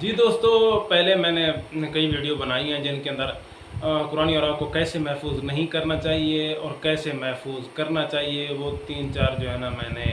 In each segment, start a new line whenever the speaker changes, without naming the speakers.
जी दोस्तों, पहले मैंने कई वीडियो बनाई हैं जिनके अंदर कुरानी औरात को कैसे महफूज नहीं करना चाहिए और कैसे महफूज करना चाहिए, वो 3-4 जो है ना मैंने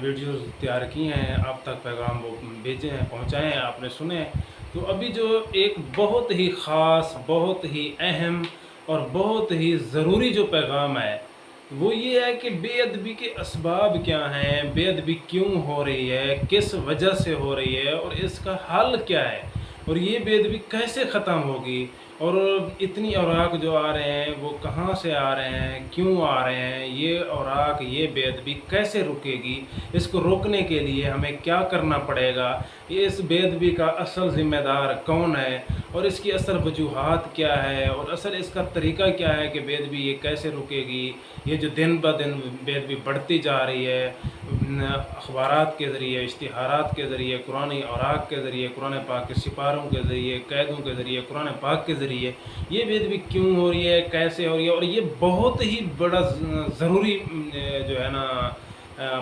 वीडियोस तैयार की हैं, आप तक पैगाम वो भेजे हैं, पहुंचाए हैं, आपने सुने हैं। तो अभी जो एक बहुत ही ख़ास, बहुत ही अहम और बहुत ही ज़रूरी जो पैगाम है, वो ये है कि बेअदबी के असबाब क्या हैं, बेअदबी क्यों हो रही है, किस वजह से हो रही है और इसका हल क्या है, और ये बेअदबी कैसे ख़त्म होगी, और इतनी औराक जो आ रहे हैं वो कहाँ से आ रहे हैं, क्यों आ रहे हैं, ये औराक, ये बेअदबी कैसे रुकेगी, इसको रोकने के लिए हमें क्या करना पड़ेगा, ये इस बेअदबी का असल ज़िम्मेदार कौन है और इसकी असल वजूहात क्या है और असल इसका तरीका क्या है कि बेअदबी ये कैसे रुकेगी। ये जो दिन ब दिन बेअदबी बढ़ती जा रही है, अखबारात के ज़रिए, इश्तिहारात के ज़रिए, कुरानी औराक के ज़रिए, कुरान पाक के सिपारों के ज़रिए, कैदों के ज़रिए, कुरान पाक के ज़रिए ये बेअदबी क्यों हो रही है, कैसे हो रही है, और ये बहुत ही बड़ा ज़रूरी जो है ना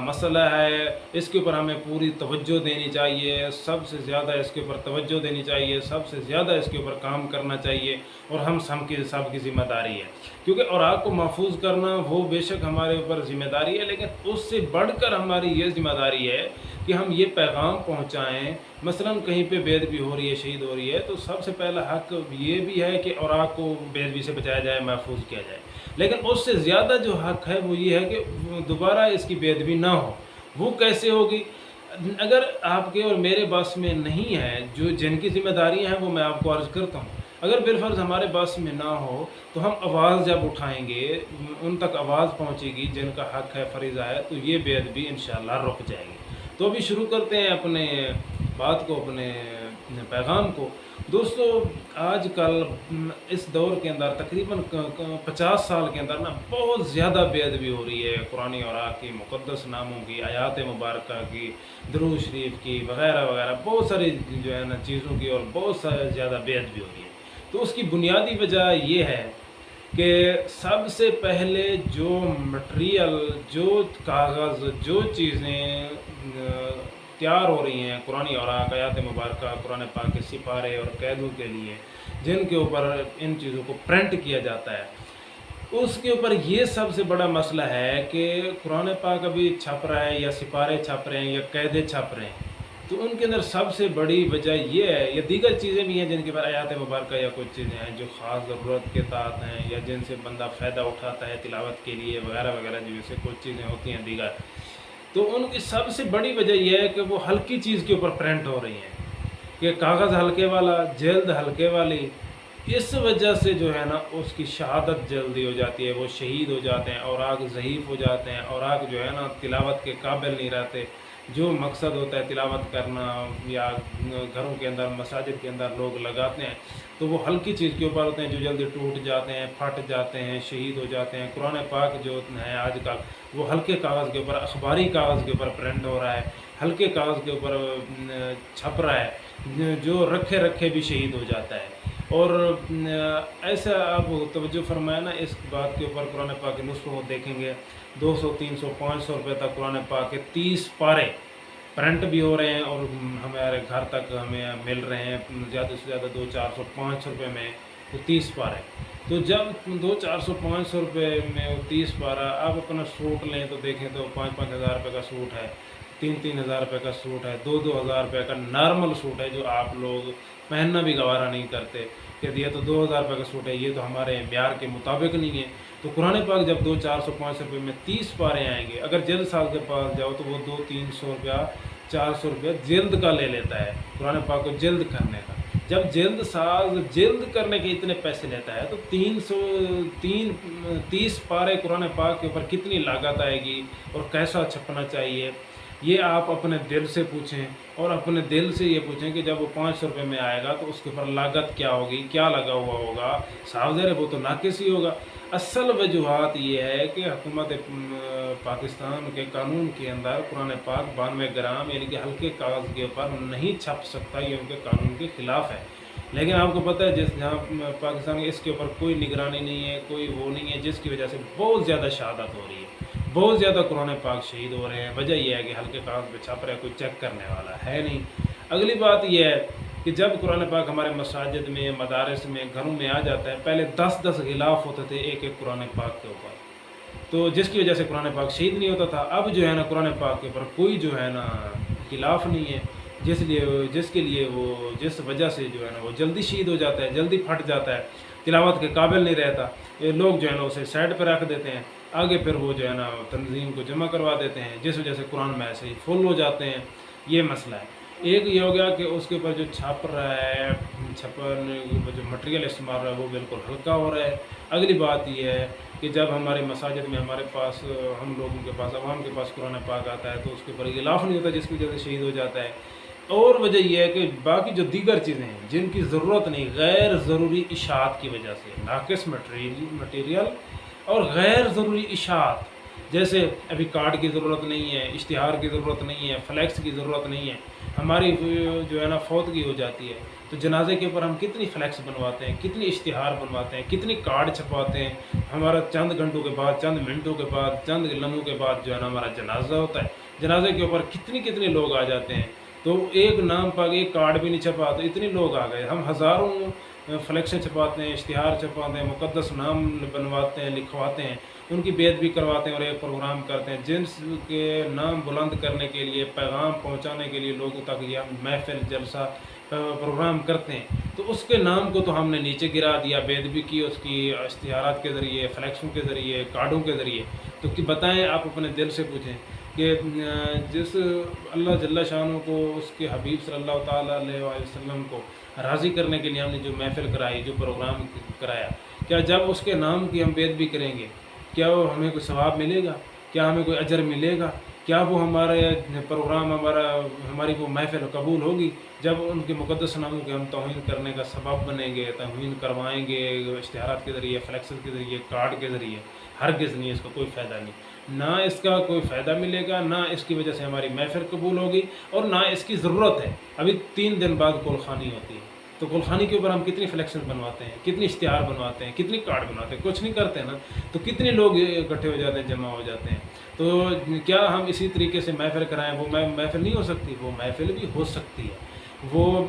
मसला है। इसके ऊपर हमें पूरी तवज्जो देनी चाहिए, सबसे ज़्यादा इसके ऊपर तवज्जो देनी चाहिए, सबसे ज़्यादा इसके ऊपर काम करना चाहिए, और हम सब की ज़िम्मेदारी है। क्योंकि औराक को महफूज करना वो बेशक हमारे ऊपर ज़िम्मेदारी है, लेकिन उससे बढ़कर हमारी ये ज़िम्मेदारी है कि हम ये पैगाम पहुँचाएँ। मसलन कहीं पे बेअदबी हो रही है, शहीद हो रही है, तो सबसे पहला हक़ ये भी है कि औराक को बेअदबी से बचाया जाए, महफूज किया जाए। लेकिन उससे ज़्यादा जो हक़ है वो ये है कि दोबारा इसकी बेअदबी ना हो। वो कैसे होगी? अगर आपके और मेरे बस में नहीं है, जो जिनकी ज़िम्मेदारियाँ हैं वो मैं आपको अर्ज़ करता हूँ। अगर बिलफ़र्ज़ हमारे बस में ना हो तो हम आवाज़ जब उठाएँगे, उन तक आवाज़ पहुँचेगी जिनका हक़ है, फ़रीज़ा है, तो ये बेअदबी इंशाअल्लाह रुक जाएगी। तो अभी शुरू करते हैं अपने बात को, अपने पैगाम को। दोस्तों, आजकल इस दौर के अंदर तकरीबन 50 साल के अंदर ना बहुत ज़्यादा बेअदबी हो रही है, कुरानी औराक की, मुक़द्दस नामों की, आयात मुबारका की, दुरूद शरीफ की, वग़ैरह वग़ैरह बहुत सारी जो है ना चीज़ों की, और बहुत ज़्यादा बेअदबी हो रही है। तो उसकी बुनियादी वजह ये है कि सबसे पहले जो मटेरियल, जो कागज़, जो चीज़ें तैयार हो रही हैं कुरानी औराक, आयात मुबारका, कुरान पाक के सिपारे और कैदों के लिए, जिनके ऊपर इन चीज़ों को प्रिंट किया जाता है, उसके ऊपर ये सबसे बड़ा मसला है कि कुरान पाक अभी छप रहा है या सिपारे छप रहे हैं या कैदे छप रहे हैं, तो उनके अंदर सबसे बड़ी वजह ये है, या दीगर चीज़ें भी हैं जिनके ऊपर आयात मुबारका या कुछ चीज़ें हैं जो ख़ास ज़रूरत के तहत हैं या जिनसे बंदा फ़ायदा उठाता है तिलावत के लिए, वगैरह वगैरह, जैसे कुछ चीज़ें होती हैं दीगर। तो उनकी सबसे बड़ी वजह यह है कि वो हल्की चीज़ के ऊपर प्रिंट हो रही हैं, कि कागज़ हल्के वाला, जल्द हल्के वाली, इस वजह से जो है ना उसकी शहादत जल्दी हो जाती है, वो शहीद हो जाते हैं, औराक ज़ईफ़ हो जाते हैं, औराक जो है ना तिलावत के काबिल नहीं रहते। जो मकसद होता है तिलावत करना, या घरों के अंदर, मसाजिद के अंदर लोग लगाते हैं, तो वो हल्की चीज़ के ऊपर होते हैं जो जल्दी टूट जाते हैं, फट जाते हैं, शहीद हो जाते हैं। कुरान पाक जो है आजकल वो हल्के कागज़ के ऊपर, अखबारी कागज़ के ऊपर प्रिंट हो रहा है, हल्के कागज़ के ऊपर छप रहा है, जो रखे रखे भी शहीद हो जाता है। और ऐसा आप तवज्जो फरमाए ना इस बात के ऊपर, कुरान पाक के नुस्खों को देखेंगे, 200, 300, 500 रुपये तक कुरान पाक के 30 पारे प्रिंट भी हो रहे हैं, और हमारे घर तक हमें मिल रहे हैं ज़्यादा से ज़्यादा 200, 400, 500 रुपये में वो 30 पारे। तो जब 200, 400, 500 रुपये में वो 30 पारा, आप अपना सूट लें तो देखें तो 5-5 हज़ार रुपये का सूट है, 3-3 हज़ार रुपये का सूट है, 2-2 हज़ार रुपये का नॉर्मल सूट है जो आप लोग पहनना भी गवारा नहीं करते, कि ये तो 2 हज़ार रुपये का सूट है, ये तो हमारे म्यार के मुताबिक नहीं है। तो कुरान पाक जब 200, 400, 500 रुपये में 30 पारे आएंगे, अगर जल्द साज के पास जाओ तो वो 200-300 रुपया, 400 रुपया जल्द का ले लेता है, कुरान पाक को जल्द करने का। जब जल्द साज जल्द करने के इतने पैसे लेता है, तो 30 पारे कुरान पाक के ऊपर कितनी लागत आएगी और कैसा छपना चाहिए, ये आप अपने दिल से पूछें, और अपने दिल से ये पूछें कि जब वो 500 रुपये में आएगा तो उसके ऊपर लागत क्या होगी, क्या लगा हुआ होगा। साफ ज़ाहिर है वो तो नाकिस ही होगा। असल वजूहात ये है कि हुकूमत पाकिस्तान के कानून के अंदर कुरान पाक 92 ग्राम यानी कि हल्के कागज़ के ऊपर नहीं छप सकता, ये उनके कानून के ख़िलाफ़ है। लेकिन आपको पता है जहाँ पाकिस्तान में इसके ऊपर कोई निगरानी नहीं है, कोई वो नहीं है, जिसकी वजह से बहुत ज़्यादा शहादत हो रही है, बहुत ज़्यादा कुरान पाक शहीद हो रहे हैं। वजह यह है कि हल्के कागज़ पे छप रहे, कोई चेक करने वाला है नहीं। अगली बात यह है کہ جب قرآن پاک ہمارے مساجد میں، مدارس میں، گھروں میں آ جاتا ہے، پہلے 10 غلاف ہوتے تھے ایک ایک قرآن پاک کے اوپر، تو جس کی وجہ سے قرآن پاک شہید نہیں ہوتا تھا۔ اب جو ہے نا قرآن پاک کے اوپر کوئی جو ہے نا غلاف نہیں ہے، جس کے لیے وہ جس وجہ سے جو ہے نا وہ جلدی شہید ہو جاتا ہے، جلدی پھٹ جاتا ہے، تلاوت کے قابل نہیں رہتا۔ یہ لوگ جو ہے نا اسے سائڈ پہ رکھ دیتے ہیں، آگے پھر وہ جو ہے نا تنظیم کو جمع کروا دیتے ہیں، جس وجہ سے قرآن میں ایسے ہی فل ہو جاتے ہیں۔ یہ مسئلہ ہے۔ ایک یہ ہو گیا کہ اس کے اوپر جو چھاپ رہا ہے، چھپن جو مٹیریل استعمال رہا ہے وہ بالکل ہلکا ہو رہا ہے۔ اگلی بات یہ ہے کہ جب ہمارے مساجد میں ہمارے پاس، ہم لوگوں کے پاس، عوام کے پاس قرآن پاک آتا ہے تو اس کے اوپر غلاف نہیں ہوتا، جس کی وجہ سے شہید ہو جاتا ہے۔ اور وجہ یہ ہے کہ باقی جو دیگر چیزیں ہیں جن کی ضرورت نہیں، غیر ضروری اشاعت کی وجہ سے، ناقص مٹیریل اور غیر ضروری اشاعت، جیسے ابھی کارڈ کی ضرورت نہیں ہے، اشتہار کی ضرورت نہیں ہے، فلیکس کی ضرورت نہیں ہے۔ ہماری جو ہے نا فوتگی ہو جاتی ہے تو جنازے کے اوپر ہم کتنی فلیکس بنواتے ہیں، کتنی اشتہار بنواتے ہیں، کتنی کارڈ چھپواتے ہیں۔ ہمارا چند گھنٹوں کے بعد، چند منٹوں کے بعد، چند لمحوں کے بعد جو ہے نا ہمارا جنازہ ہوتا ہے، جنازے کے اوپر کتنے لوگ آ جاتے ہیں، تو ایک نام پاک، ایک کارڈ بھی نہیں چھپا تو اتنے لوگ آ گئے۔ ہم ہزاروں فلیکسیں چھپاتے ہیں، اشتہار چھپواتے ہیں، مقدس نام بنواتے ہیں، لکھواتے ہیں، ان کی بیعت بھی کرواتے ہیں اور ایک پروگرام کرتے ہیں جنس کے نام بلند کرنے کے لیے، پیغام پہنچانے کے لیے لوگوں تک یہ محفل، جلسہ، پروگرام کرتے ہیں۔ تو اس کے نام کو تو ہم نے نیچے گرا دیا، بیعت بھی کی اس کی اشتہارات کے ذریعے، فلیکسوں کے ذریعے، کارڈوں کے ذریعے۔ تو کہ بتائیں، آپ اپنے دل سے پوچھیں کہ جس اللہ جل شانہ کو، اس کے حبیب صلی اللہ تعالیٰ علیہ وآلہ وسلم کو راضی کرنے کے لیے ہم نے جو محفل کرائی، جو پروگرام کرایا، کیا جب اس کے نام کی ہم بیعت بھی کریں گے، کیا وہ ہمیں کوئی ثواب ملے گا؟ کیا ہمیں کوئی اجر ملے گا؟ کیا وہ ہمارے پروگرام، ہماری وہ محفل قبول ہوگی جب ان کے مقدس ناموں کے ہم توہین کرنے کا سبب بنیں گے، توہین کروائیں گے اشتہارات کے ذریعے، فلیکس کے ذریعے، کارڈ کے ذریعے؟ ہرگز نہیں، اس کا کوئی فائدہ نہیں۔ نہ اس کا کوئی فائدہ ملے گا، نہ اس کی وجہ سے ہماری محفل قبول ہوگی، اور نہ اس کی ضرورت ہے۔ ابھی 3 دن بعد کلخانی ہوتی ہے، تو کلخانی کے اوپر ہم کتنی فلیکشن بنواتے ہیں، کتنی اشتہار بنواتے ہیں، کتنی کارڈ بنواتے ہیں؟ کچھ نہیں کرتے نا، تو کتنے لوگ اکٹھے ہو جاتے ہیں، جمع ہو جاتے ہیں۔ تو کیا ہم اسی طریقے سے محفل کرائیں؟ وہ محفل نہیں ہو سکتی، وہ محفل بھی ہو سکتی ہے، وہ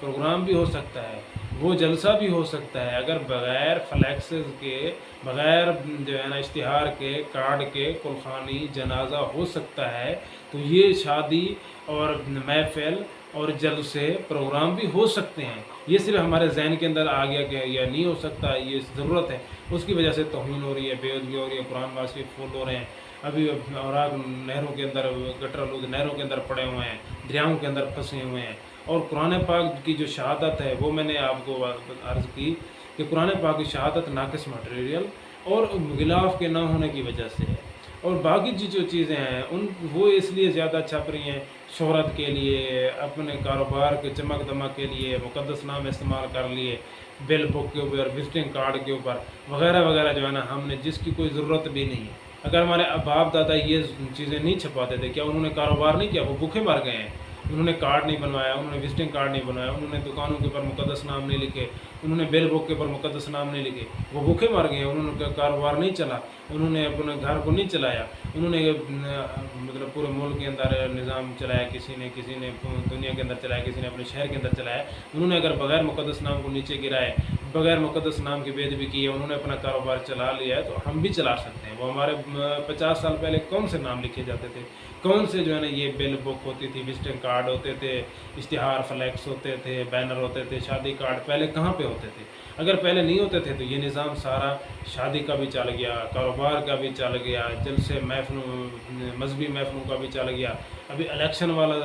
پروگرام بھی ہو سکتا ہے، وہ جلسہ بھی ہو سکتا ہے، اگر بغیر فلیکسز کے، بغیر جو ہے نا اشتہار کے، کارڈ کے کلخانی، جنازہ ہو سکتا ہے، تو یہ شادی اور محفل اور جلسے، پروگرام بھی ہو سکتے ہیں۔ یہ صرف ہمارے ذہن کے اندر آ گیا کہ یہ نہیں ہو سکتا، یہ ضرورت ہے، اس کی وجہ سے توہین ہو رہی ہے، بے ادبی ہو رہی ہے، قرآن واسطے پھول ہو رہے ہیں۔ ابھی اوراق نہروں کے اندر، گٹر آلود نہروں کے اندر پڑے ہوئے ہیں، دریاؤں کے اندر پھنسے ہوئے ہیں۔ اور قرآن پاک کی جو شہادت ہے، وہ میں نے آپ کو عرض کی کہ قرآن پاک کی شہادت ناقص مٹیریل اور غلاف کے نہ ہونے کی وجہ سے ہے، اور باقی جو چیزیں ہیں وہ اس لیے زیادہ چھپ رہی ہیں، شہرت کے لیے، اپنے کاروبار کے چمک دمک کے لیے، مقدس نام استعمال کر لیے، بل بک کے اوپر، وزٹنگ کارڈ کے اوپر، وغیرہ وغیرہ، جو ہے نا ہم نے، جس کی کوئی ضرورت بھی نہیں ہے۔ اگر ہمارے باپ دادا یہ چیزیں نہیں چھپاتے تھے، کیا انہوں نے کاروبار نہیں کیا؟ وہ بھوکے مر گئے ہیں۔ انہوں نے کارڈ نہیں بنوایا، انہوں نے وزٹنگ کارڈ نہیں بنوایا، انہوں نے دکانوں کے اوپر مقدس نام نہیں لکھے، انہوں نے بل بک کے اوپر مقدس نام نہیں لکھے، وہ بھوکے مر گئے ہیں۔ انہوں نے کاروبار نہیں چلا، انہوں نے اپنے گھر کو نہیں چلایا، انہوں نے مطلب پورے ملک کے اندر نظام چلایا، کسی نے دنیا کے اندر چلایا، کسی نے اپنے شہر کے اندر چلایا۔ انہوں نے اگر بغیر مقدس نام کو نیچے گرائے، بغیر مقدس نام کی بیعت بھی کی ہے، انہوں نے اپنا کاروبار چلا لیا ہے، تو ہم بھی چلا سکتے ہیں۔ وہ ہمارے 50 سال پہلے کون سے نام لکھے جاتے تھے، کون سے جو ہے نا یہ بل بک ہوتی تھی، وزٹنگ کارڈ ہوتے تھے، اشتہار، فلیکس ہوتے تھے، بینر ہوتے تھے، شادی کارڈ پہلے کہاں پہ ہوتے تھے؟ اگر پہلے نہیں ہوتے تھے تو یہ نظام سارا شادی کا بھی چل گیا، کاروبار کا بھی چل گیا، جلسے محفلوں، مذہبی محفلوں کا بھی چل گیا۔ ابھی الیکشن والا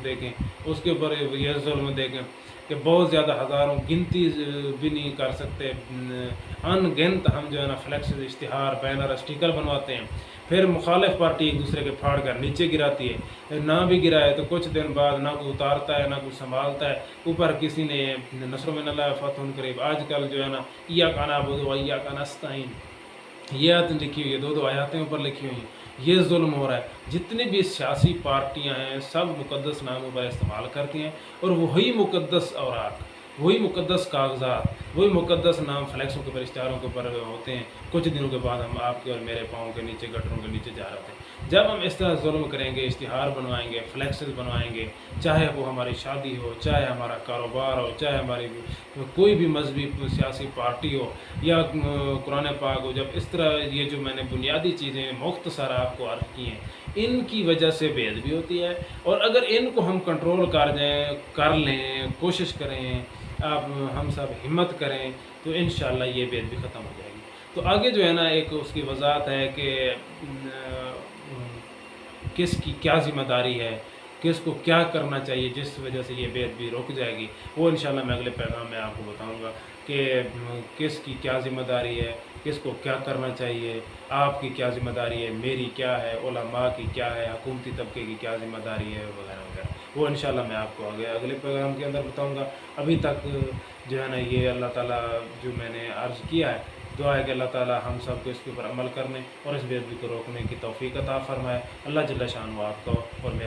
دیکھیں، اس کے اوپر یہ ظلم دیکھیں کہ بہت زیادہ ہزاروں، گنتی بھی نہیں کر سکتے، ان گنت ہم جو ہے نا فلیکس، اشتہار، بینر، اسٹیکر بنواتے ہیں، پھر مخالف پارٹی ایک دوسرے کے پھاڑ کر نیچے گراتی ہے۔ نہ بھی گرائے تو کچھ دن بعد نہ کوئی اتارتا ہے، نہ کوئی سنبھالتا ہے، اوپر کسی نے نصر من اللہ فتح قریب، آج کل جو ہے نا ایاک نعبد و ایاک نستعین، یہ آیت لکھی ہوئی ہے، 2 آیاتیں اوپر لکھی ہوئی ہیں۔ یہ ظلم ہو رہا ہے۔ جتنی بھی سیاسی پارٹیاں ہیں، سب مقدس ناموں پر استعمال کرتی ہیں، اور وہی مقدس اوراق वही मुक़द्दस कागज़ात, वही मुक़द्दस नाम फ्लैक्सों के ऊपर, इश्तिहारों के ऊपर होते हैं। कुछ दिनों के बाद हम आपके और मेरे पाँव के नीचे, गटरों के नीचे जा रहे होते हैं। जब हम इस तरह ज़ुल्म करेंगे, इश्तिहार बनवाएँगे, फ्लैक्सेस बनवाएँगे, चाहे वो हमारी शादी हो, चाहे हमारा कारोबार हो, चाहे हमारी कोई भी मज़हबी सियासी पार्टी हो या कुरान पाक हो, जब इस तरह ये जो मैंने बुनियादी चीज़ें मुख्तसर आपको अर्ज़ की हैं, इनकी वजह से बेअदबी होती है। और अगर इनको हम कंट्रोल कर लें, कोशिश करें, आप हम सब हिम्मत करें, तो इंशाअल्लाह ये बेअदबी ख़त्म हो जाएगी। तो आगे जो है ना एक उसकी वज़ाहत है कि किसकी क्या ज़िम्मेदारी है, किसको क्या करना चाहिए जिस वजह से ये बेअदबी रुक जाएगी, वो इंशाअल्लाह मैं अगले पैगाम में आपको बताऊँगा कि किसकी क्या ज़िम्मेदारी है, किसको क्या करना चाहिए, आपकी क्या ज़िम्मेदारी है, मेरी क्या है, उलमा की क्या है, हुकूमती तबके की क्या ज़िम्मेदारी है, वगैरह वगैरह। वो इंशाअल्लाह मैं आपको आगे अगले पैगाम के अंदर बताऊँगा। अभी तक जो है ना ये अल्लाह ताला जो मैंने अर्ज़ किया है, दुआ है कि अल्लाह ताला हम सब को इसके ऊपर अमल करने और इस बेअदबी को रोकने की तौफ़ीक़ अता फ़रमाए। अल्लाह जल्ल शान आपको और मेरे